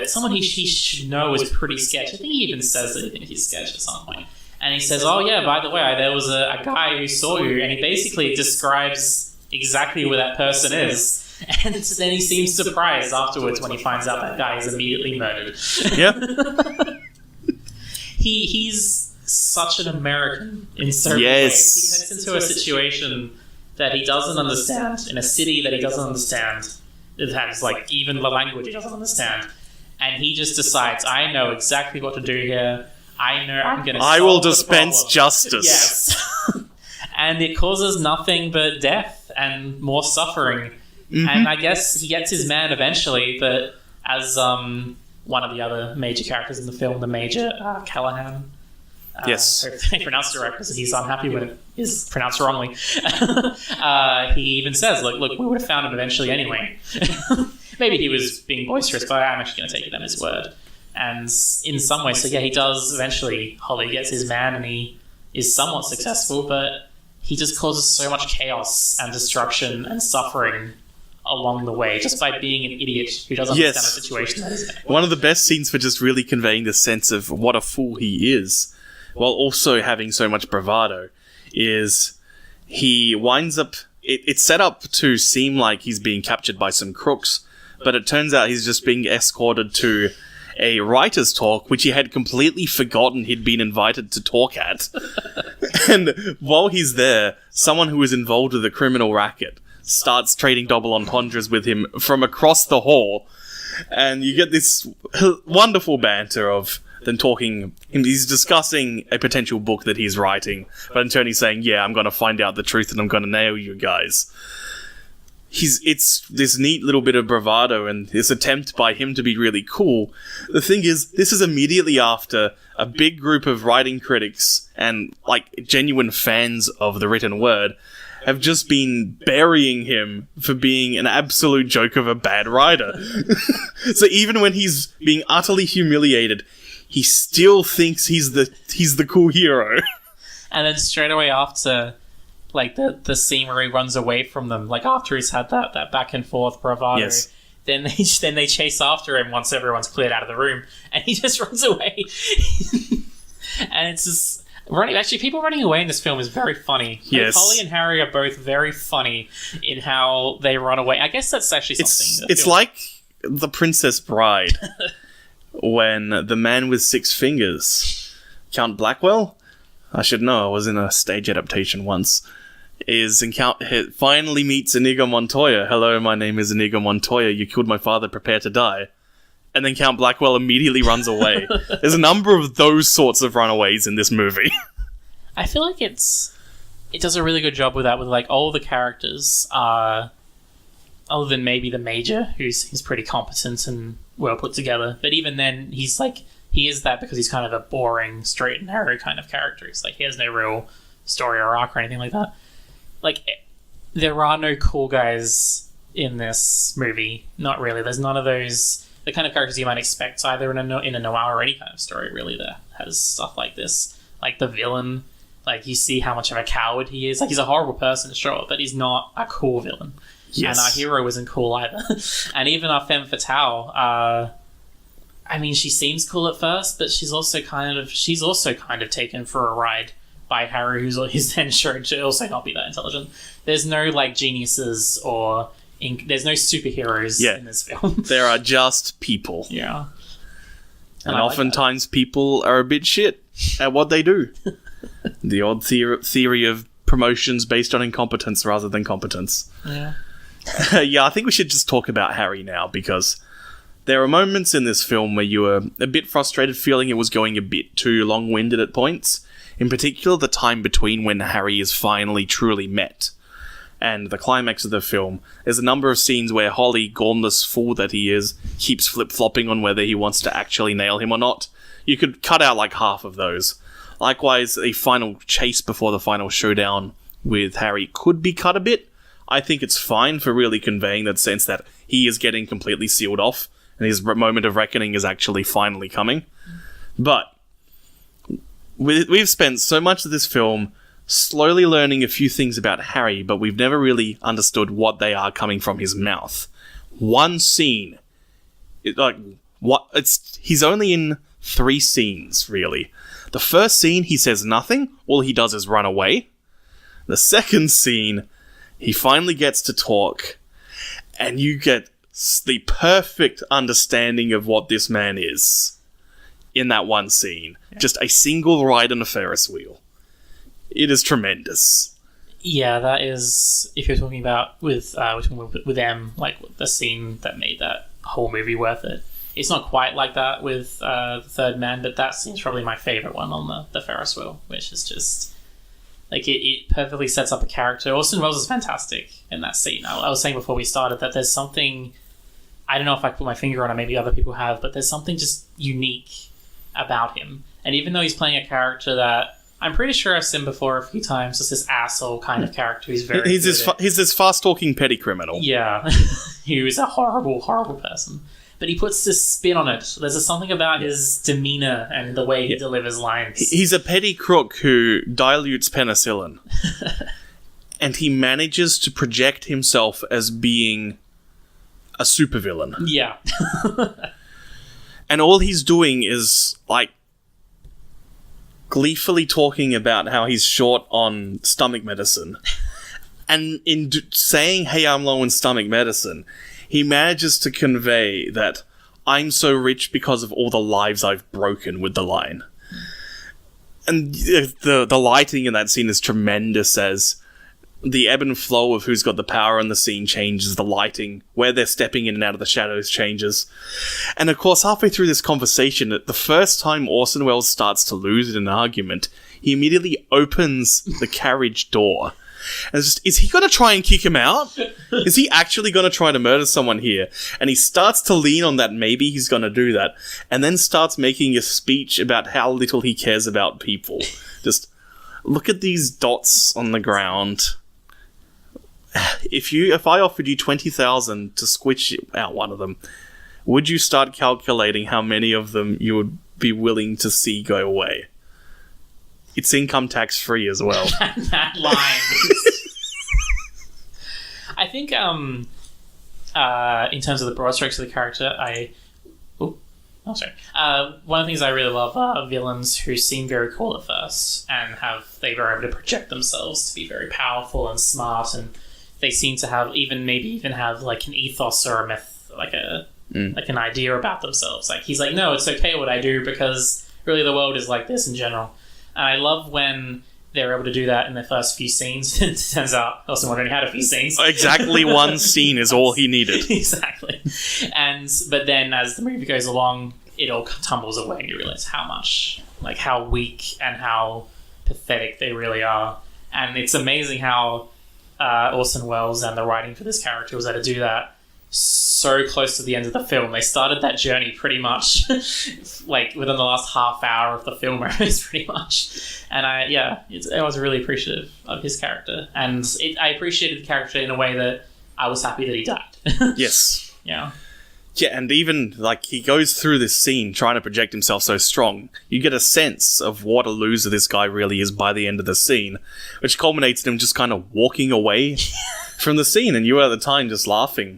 B: someone he should know is pretty sketch. I think he even says that he thinks he's sketch at some point. And he says, oh yeah, by the way, there was a guy who saw you. And he basically describes exactly where that person is. And then he seems surprised afterwards when he finds out that guy is immediately murdered.
A: Yeah.
B: He's such an American in certain ways. He gets into a situation that he doesn't understand, in a city that he doesn't understand. It has, like, even the language he doesn't understand. And he just decides, I know exactly what to do here. I know I'm going to solve
A: I will dispense justice.
B: Yes. And it causes nothing but death and more suffering. Mm-hmm. And I guess he gets his man eventually, but as one of the other major characters in the film, the Major, Callahan.
A: Yes.
B: Hopefully I pronounced it right because he's unhappy when it is pronounced wrongly. He even says, look, we would have found him eventually anyway. Maybe he was being boisterous, but I'm actually going to take it at his word. And in some ways, so yeah, he does eventually. Holly gets his man and he is somewhat successful, but he just causes so much chaos and destruction and suffering along the way just by being an idiot who doesn't understand the situation that he's in.
A: One of the best scenes for just really conveying the sense of what a fool he is, while also having so much bravado, is he winds up... It's set up to seem like he's being captured by some crooks, but it turns out he's just being escorted to a writer's talk, which he had completely forgotten he'd been invited to talk at. And while he's there, someone who is involved with a criminal racket starts trading double entendres with him from across the hall, and you get this wonderful banter of them talking. He's discussing a potential book that he's writing, but in turn he's saying, yeah, I'm going to find out the truth and I'm going to nail you guys. It's this neat little bit of bravado and this attempt by him to be really cool. The thing is, this is immediately after a big group of writing critics and, like, genuine fans of the written word have just been burying him for being an absolute joke of a bad rider. So even when he's being utterly humiliated, he still thinks he's the cool hero.
B: And then straight away after, like, the scene where he runs away from them, like, after he's had that back and forth bravado,
A: Yes.
B: then they chase after him once everyone's cleared out of the room, and he just runs away. And it's just... Actually, people running away in this film is very funny.
A: Yes.
B: Holly and Harry are both very funny in how they run away. I guess that's actually something.
A: It's like The Princess Bride, when the man with 6 fingers, Count Blackwell, I should know, I was in a stage adaptation once, finally meets Inigo Montoya. Hello, my name is Inigo Montoya. You killed my father, prepare to die. And then Count Blackwell immediately runs away. There's a number of those sorts of runaways in this movie.
B: I feel like it does a really good job with that, with like all the characters, other than maybe the Major, he's pretty competent and well put together. But even then, he is that because he's kind of a boring, straight and narrow kind of character. He's like, he has no real story or arc or anything like that. Like, there are no cool guys in this movie. Not really. There's none of those... the kind of characters you might expect either in a noir or any kind of story, really, that has stuff like this. Like, the villain, like, you see how much of a coward he is. Like, he's a horrible person, sure, but he's not a cool villain. Yes. And our hero isn't cool either. And even our femme fatale, I mean, she seems cool at first, but she's also kind of taken for a ride by Harry, who's then shown to also not be that intelligent. There's no, like, geniuses or... there's no superheroes in this film.
A: There are just people.
B: Yeah.
A: And oftentimes people are a bit shit at what they do. The odd theory of promotions based on incompetence rather than competence.
B: Yeah.
A: Yeah, I think we should just talk about Harry now, because there are moments in this film where you were a bit frustrated, feeling it was going a bit too long-winded at points. In particular, the time between when Harry is finally truly met and the climax of the film. There's a number of scenes where Holly, gormless fool that he is, keeps flip-flopping on whether he wants to actually nail him or not. You could cut out like half of those. Likewise, the final chase before the final showdown with Harry could be cut a bit. I think it's fine for really conveying that sense that he is getting completely sealed off and his moment of reckoning is actually finally coming. But we've spent so much of this film slowly learning a few things about Harry, but we've never really understood what they are coming from his mouth. One scene, he's only in 3 scenes, really. The first scene, he says nothing. All he does is run away. The second scene, he finally gets to talk, and you get the perfect understanding of what this man is in that one scene. Yeah. Just a single ride on a Ferris wheel. It is tremendous.
B: Yeah, that is, if you're talking about with M, like the scene that made that whole movie worth it. It's not quite like that with The Third Man, but that scene's probably my favourite one on the Ferris wheel, which is just, like, it perfectly sets up a character. Orson Welles is fantastic in that scene. I was saying before we started that there's something, I don't know if I put my finger on it, maybe other people have, but there's something just unique about him. And even though he's playing a character that I'm pretty sure I've seen before a few times, just this asshole kind of character. He's
A: this fast-talking petty criminal.
B: Yeah, he was a horrible, horrible person. But he puts this spin on it. There's something about his demeanor and the way he delivers lines.
A: He's a petty crook who dilutes penicillin. And he manages to project himself as being a supervillain.
B: Yeah.
A: And all he's doing is, like, gleefully talking about how he's short on stomach medicine. And in saying, hey, I'm low on stomach medicine, he manages to convey that I'm so rich because of all the lives I've broken with the line. And the lighting in that scene is tremendous, as the ebb and flow of who's got the power in the scene changes, the lighting, where they're stepping in and out of the shadows changes. And of course, halfway through this conversation, the first time Orson Welles starts to lose in an argument, he immediately opens the carriage door. And it's just, is he going to try and kick him out? Is he actually going to try to murder someone here? And he starts to lean on that maybe he's going to do that, and then starts making a speech about how little he cares about people. Just, look at these dots on the ground. if I offered you 20,000 to squitch out one of them, would you start calculating how many of them you would be willing to see go away? It's income tax free as well.
B: That line. I think, in terms of the broad strokes of the character, one of the things I really love are villains who seem very cool at first and they were able to project themselves to be very powerful and smart, and they seem to have maybe have like an ethos or a myth, like an idea about themselves. Like he's like, no, it's okay what I do because really the world is like this in general. And I love when they're able to do that in the first few scenes. It turns out Austin only had a few scenes.
A: Exactly one scene is all he needed.
B: Exactly. But then as the movie goes along, it all tumbles away and you realize how weak and how pathetic they really are. And it's amazing how Orson Welles and the writing for this character was able to do that so close to the end of the film. They started that journey pretty much like within the last half hour of the film, pretty much. And I was really appreciative of his character, and I appreciated the character in a way that I was happy that he died.
A: Yes.
B: Yeah.
A: Yeah, and even, like, he goes through this scene trying to project himself so strong. You get a sense of what a loser this guy really is by the end of the scene, which culminates in him just kind of walking away from the scene, and you at the time just laughing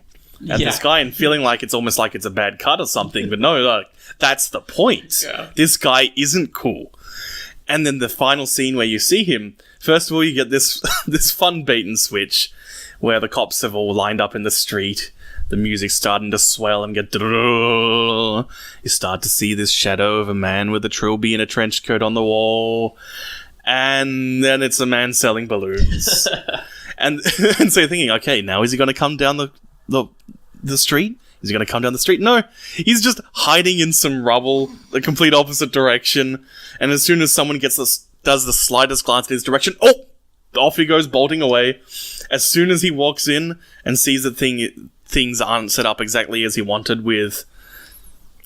A: at this guy and feeling like it's almost like it's a bad cut or something, but no, like, that's the point.
B: Yeah.
A: This guy isn't cool. And then the final scene where you see him, first of all, you get this this fun bait and switch where the cops have all lined up in the street. The music's starting to swell and get... You start to see this shadow of a man with a trilby and a trench coat on the wall. And then it's a man selling balloons. and so you're thinking, okay, now is he going to come down the street? Is he going to come down the street? No. He's just hiding in some rubble, the complete opposite direction. And as soon as someone does the slightest glance in his direction, off he goes, bolting away. As soon as he walks in and sees that things aren't set up exactly as he wanted with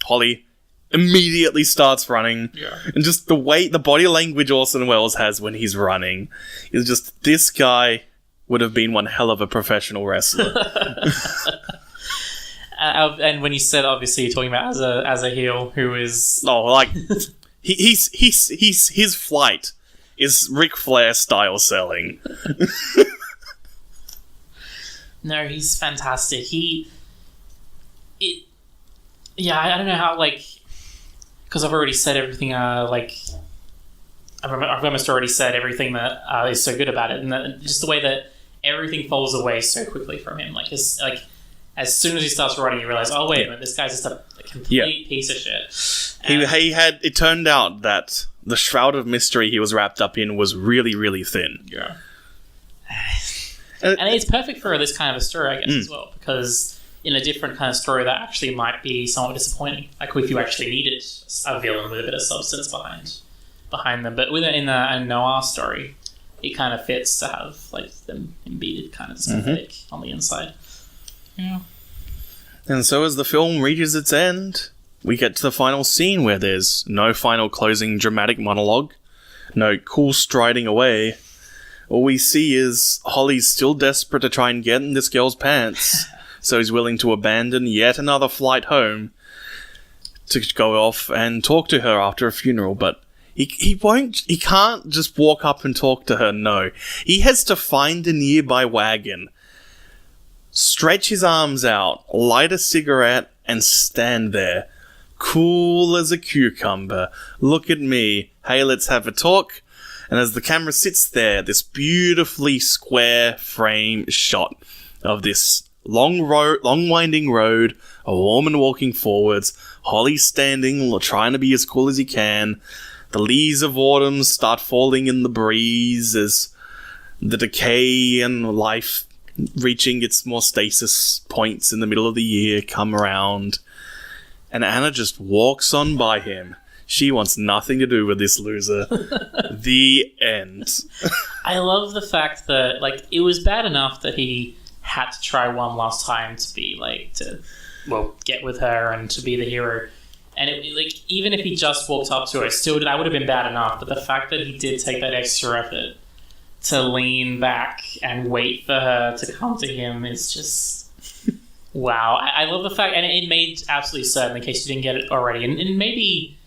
A: Holly, immediately starts running.
B: Yeah. And
A: just the body language Orson Welles has when he's running is just, this guy would have been one hell of a professional wrestler.
B: And when you said, obviously, you're talking about as a heel who is...
A: Oh, like, his flight is Ric Flair style selling.
B: No, he's fantastic. I don't know how, like, because I've already said everything, I've almost already said everything that is so good about it, and just the way that everything falls away so quickly from him. Like, as soon as he starts running, you realize, oh, wait a minute, this guy's just a complete piece of shit. And
A: it turned out that the shroud of mystery he was wrapped up in was really, really thin.
B: Yeah. And it's perfect for this kind of a story, I guess, as well, because in a different kind of story that actually might be somewhat disappointing. Like if you actually needed a villain with a bit of substance behind them. But in a noir story, it kind of fits to have like them embedded kind of sympathetic on the inside. Yeah.
A: And so as the film reaches its end, we get to the final scene where there's no final closing dramatic monologue, no cool striding away. All we see is Holly's still desperate to try and get in this girl's pants, so he's willing to abandon yet another flight home to go off and talk to her after a funeral, but he can't just walk up and talk to her, no. He has to find a nearby wagon, stretch his arms out, light a cigarette, and stand there, cool as a cucumber. Look at me. Hey, let's have a talk. And as the camera sits there, this beautifully square frame shot of this long winding road, a woman walking forwards, Holly standing, trying to be as cool as he can. The leaves of autumn start falling in the breeze as the decay and life reaching its more stasis points in the middle of the year come around. And Anna just walks on by him. She wants nothing to do with this loser. The end.
B: I love the fact that, like, it was bad enough that he had to try one last time to be, like, get with her and to be the hero. And, even if he just walked up to her, that would have been bad enough. But the fact that he did take that extra effort to lean back and wait for her to come to him is just wow. I love the fact, and it made absolutely certain, in case you didn't get it already, and maybe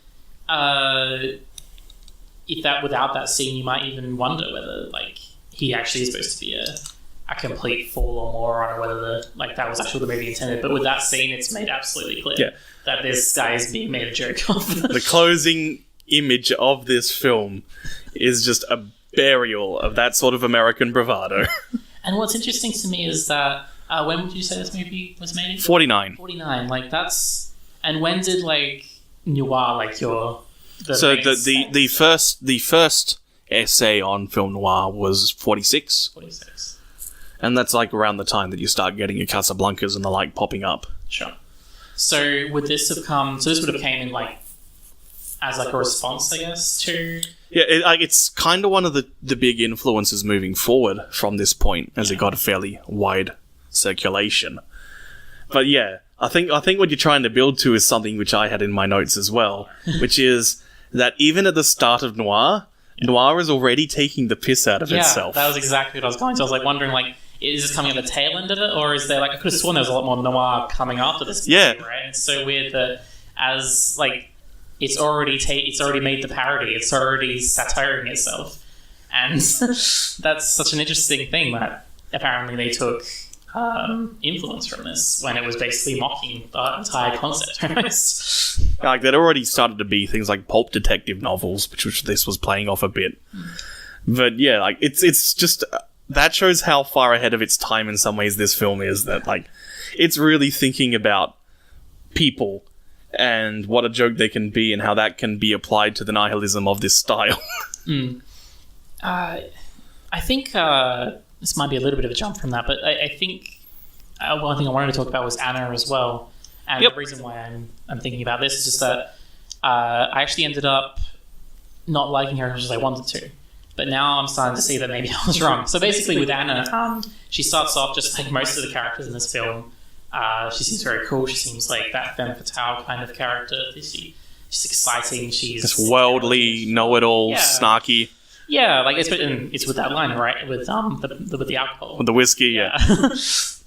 B: if that without that scene, you might even wonder whether like he actually is supposed to be a complete fool or moron, or whether that was actually the movie intended. But with that scene, it's made absolutely clear that this guy is being made a joke of.
A: The closing image of this film is just a burial of that sort of American bravado.
B: And what's interesting to me is that when would you say this movie was made?
A: 49.
B: 49. Like that's, and when did like noir
A: the first essay on film noir was 46.
B: 46.
A: And that's like around the time that you start getting your Casablancas and the like popping up.
B: Sure. So would this have come? So this would have came in like as like a response, I guess, to.
A: Yeah, it's kind of one of the big influences moving forward from this point, as it got a fairly wide circulation. But yeah, I think what you're trying to build to is something which I had in my notes as well, which is that even at the start of noir is already taking the piss out of itself.
B: Yeah, that was exactly what I was going to. I was like wondering, like, is this coming at the tail end of it, or is there like I could have sworn there was a lot more noir coming after this?
A: Yeah,
B: right. And it's so weird that as like. It's already made the parody. It's already satiring itself, and that's such an interesting thing that apparently they took influence from this when it was basically mocking the entire concept.
A: Like they'd already started to be things like pulp detective novels, which this was playing off a bit. But yeah, like it's just that shows how far ahead of its time in some ways this film is. That like it's really thinking about people. And what a joke they can be, and how that can be applied to the nihilism of this style.
B: I think this might be a little bit of a jump from that, but I think one thing I wanted to talk about was Anna as well. And the reason why I'm thinking about this is just that I actually ended up not liking her as much as I wanted to. But now I'm starting to see that maybe I was wrong. So basically with Anna, she starts off just like most of the characters in this film. She seems very cool. She seems like that femme fatale kind of character. She's exciting. She's
A: just worldly, know-it-all, snarky.
B: Yeah, like it's with that line, right? With the alcohol,
A: with the whiskey, yeah.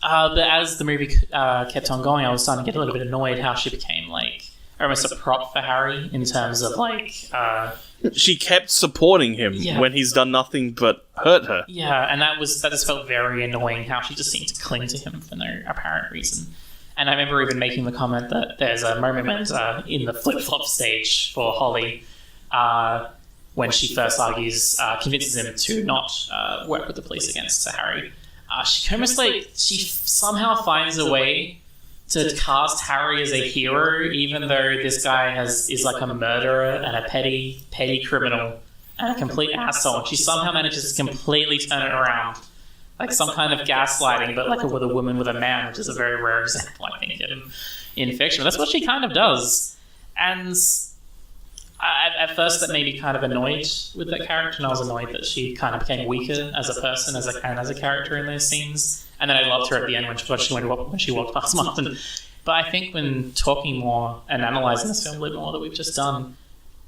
B: But as the movie kept on going, I was starting to get a little bit annoyed how she became like almost a prop for Harry in terms of like.
A: She kept supporting him when he's done nothing but hurt her.
B: Yeah, and that just felt very annoying how she just seemed to cling to him for no apparent reason. And I remember even making the comment that there's a moment when in the flip-flop stage for Holly, when she first convinces him to not work with the police against Harry. She almost she somehow finds a way to cast Harry as a hero, even though this guy is like a murderer and a petty criminal and a complete asshole. She somehow manages to completely turn it around, like some kind of gaslighting, but like with a woman with a man, which is a very rare example, I think, in fiction. But that's what she kind of does. And at first, that made me kind of annoyed with that character, and I was annoyed that she kind of became weaker as a person, as a character in those scenes. And then I loved her at the end when she walked past Martin. But I think when talking more and analysing this film a little more that we've just done,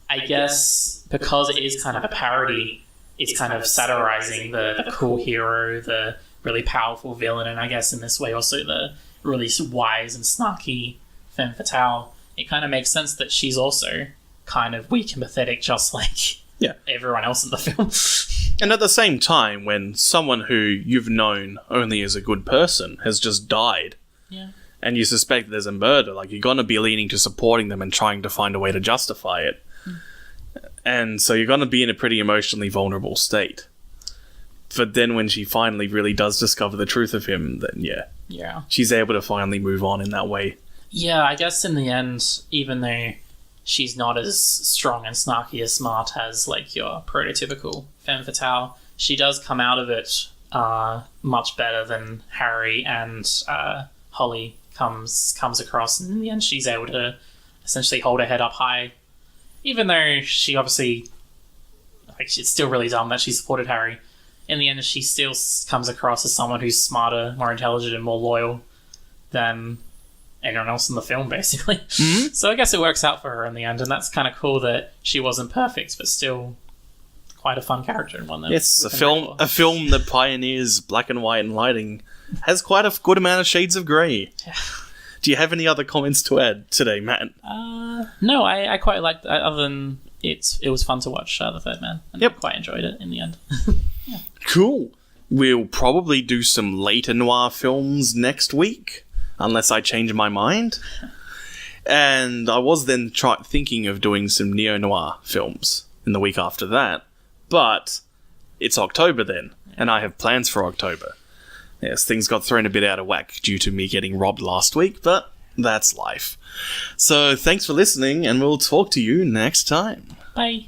B: I guess because it is kind of a parody, it's kind of satirising the cool hero, the really powerful villain, and I guess in this way also the really wise and snarky femme fatale. It kind of makes sense that she's also kind of weak and pathetic, just like everyone else in the film.
A: And at the same time, when someone who you've known only as a good person has just died, and you suspect there's a murder, like you're going to be leaning to supporting them and trying to find a way to justify it. And so you're going to be in a pretty emotionally vulnerable state. But then when she finally really does discover the truth of him, then she's able to finally move on in that way.
B: Yeah, I guess in the end, even though she's not as strong and snarky as Smart as like your prototypical femme fatale, she does come out of it much better than Harry and Holly comes across, and in the end she's able to essentially hold her head up high, even though she obviously it's still really dumb that she supported Harry. In the end she still comes across as someone who's smarter, more intelligent and more loyal than anyone else in the film, basically. So I guess it works out for her in the end, and that's kind of cool that she wasn't perfect, but still quite a fun character and one that
A: Yes,
B: we
A: a
B: can
A: film
B: wait for.
A: a film that pioneers black and white and lighting has quite a good amount of shades of grey. Do you have any other comments to add today, Matt?
B: No, I quite liked. Other than it was fun to watch The Third Man. And
A: Yep.
B: I quite enjoyed it in the end.
A: Cool. We'll probably do some later noir films next week, unless I change my mind. And I was then thinking of doing some neo-noir films in the week after that. But it's October then, and I have plans for October. Yes, things got thrown a bit out of whack due to me getting robbed last week, but that's life. So thanks for listening, and we'll talk to you next time.
B: Bye.